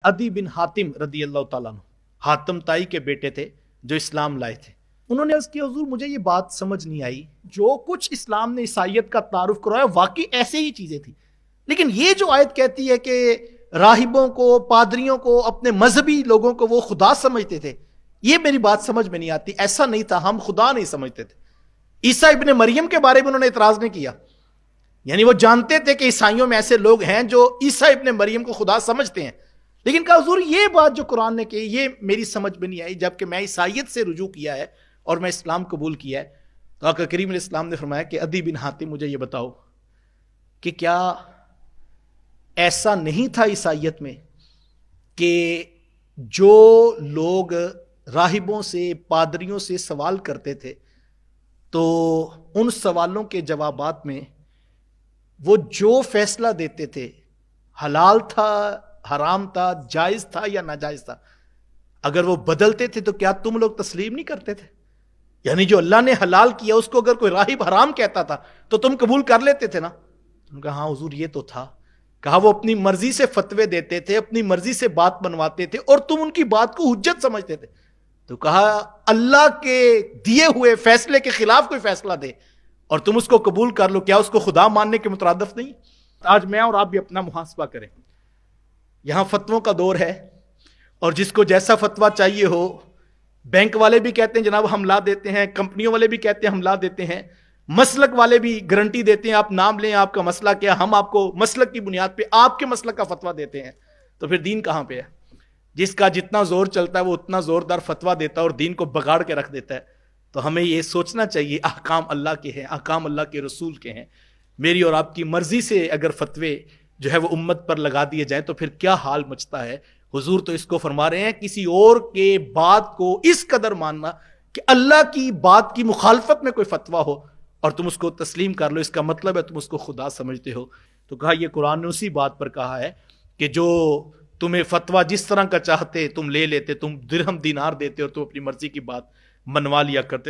عدی بن حاتم رضی اللہ تعالیٰ عنہ، حاتم تائی کے بیٹے تھے جو اسلام لائے تھے۔ انہوں نے عرض کیا حضور مجھے یہ بات سمجھ نہیں آئی، جو کچھ اسلام نے عیسائیت کا تعارف کروایا واقعی ایسے ہی چیزیں تھیں، لیکن یہ جو آیت کہتی ہے کہ راہبوں کو، پادریوں کو، اپنے مذہبی لوگوں کو وہ خدا سمجھتے تھے، یہ میری بات سمجھ میں نہیں آتی۔ ایسا نہیں تھا، ہم خدا نہیں سمجھتے تھے۔ عیسیٰ ابن مریم کے بارے میں انہوں نے اعتراض نہیں کیا، یعنی وہ جانتے تھے کہ عیسائیوں میں ایسے لوگ ہیں جو عیسیٰ ابن مریم کو خدا سمجھتے ہیں، لیکن کہا حضور یہ بات جو قرآن نے کہی یہ میری سمجھ میں نہیں آئی، جبکہ میں عیسائیت سے رجوع کیا ہے اور میں اسلام قبول کیا ہے۔ تو آقا کریم علیہ السلام نے فرمایا کہ عدی بن حاتم مجھے یہ بتاؤ کہ کیا ایسا نہیں تھا عیسائیت میں کہ جو لوگ راہبوں سے، پادریوں سے سوال کرتے تھے تو ان سوالوں کے جوابات میں وہ جو فیصلہ دیتے تھے حلال تھا، حرام تھا، جائز تھا یا ناجائز تھا، اگر وہ بدلتے تھے تو کیا تم لوگ تسلیم نہیں کرتے تھے؟ یعنی جو اللہ نے حلال کیا اس کو اگر کوئی راہب حرام کہتا تھا تو تم قبول کر لیتے تھے نا؟ انہوں نے کہا ہاں حضور یہ تو تھا۔ کہا وہ اپنی مرضی سے فتوے دیتے تھے، اپنی مرضی سے بات بنواتے تھے اور تم ان کی بات کو حجت سمجھتے تھے۔ تو کہا اللہ کے دیے ہوئے فیصلے کے خلاف کوئی فیصلہ دے اور تم اس کو قبول کر لو، کیا اس کو خدا ماننے کے مترادف نہیں؟ آج میں اور آپ بھی اپنا محاسبہ کریں۔ یہاں فتووں کا دور ہے اور جس کو جیسا فتویٰ چاہیے ہو، بینک والے بھی کہتے ہیں جناب ہم لا دیتے ہیں، کمپنیوں والے بھی کہتے ہیں ہم لا دیتے ہیں، مسلک والے بھی گارنٹی دیتے ہیں آپ نام لیں آپ کا مسئلہ کیا، ہم آپ کو مسلک کی بنیاد پہ آپ کے مسلک کا فتویٰ دیتے ہیں۔ تو پھر دین کہاں پہ ہے؟ جس کا جتنا زور چلتا ہے وہ اتنا زوردار فتویٰ دیتا ہے اور دین کو بگاڑ کے رکھ دیتا ہے۔ تو ہمیں یہ سوچنا چاہیے احکام اللہ کے ہیں، احکام اللہ کے رسول کے ہیں۔ میری اور آپ کی مرضی سے اگر فتوے جو ہے وہ امت پر لگا دیے جائیں تو پھر کیا حال مچتا ہے۔ حضور تو اس کو فرما رہے ہیں کسی اور کے بات کو اس قدر ماننا کہ اللہ کی بات کی مخالفت میں کوئی فتویٰ ہو اور تم اس کو تسلیم کر لو، اس کا مطلب ہے تم اس کو خدا سمجھتے ہو۔ تو کہا یہ قرآن نے اسی بات پر کہا ہے کہ جو تمہیں فتویٰ جس طرح کا چاہتے تم لے لیتے، تم درہم دینار دیتے اور تم اپنی مرضی کی بات منوا لیا کرتے۔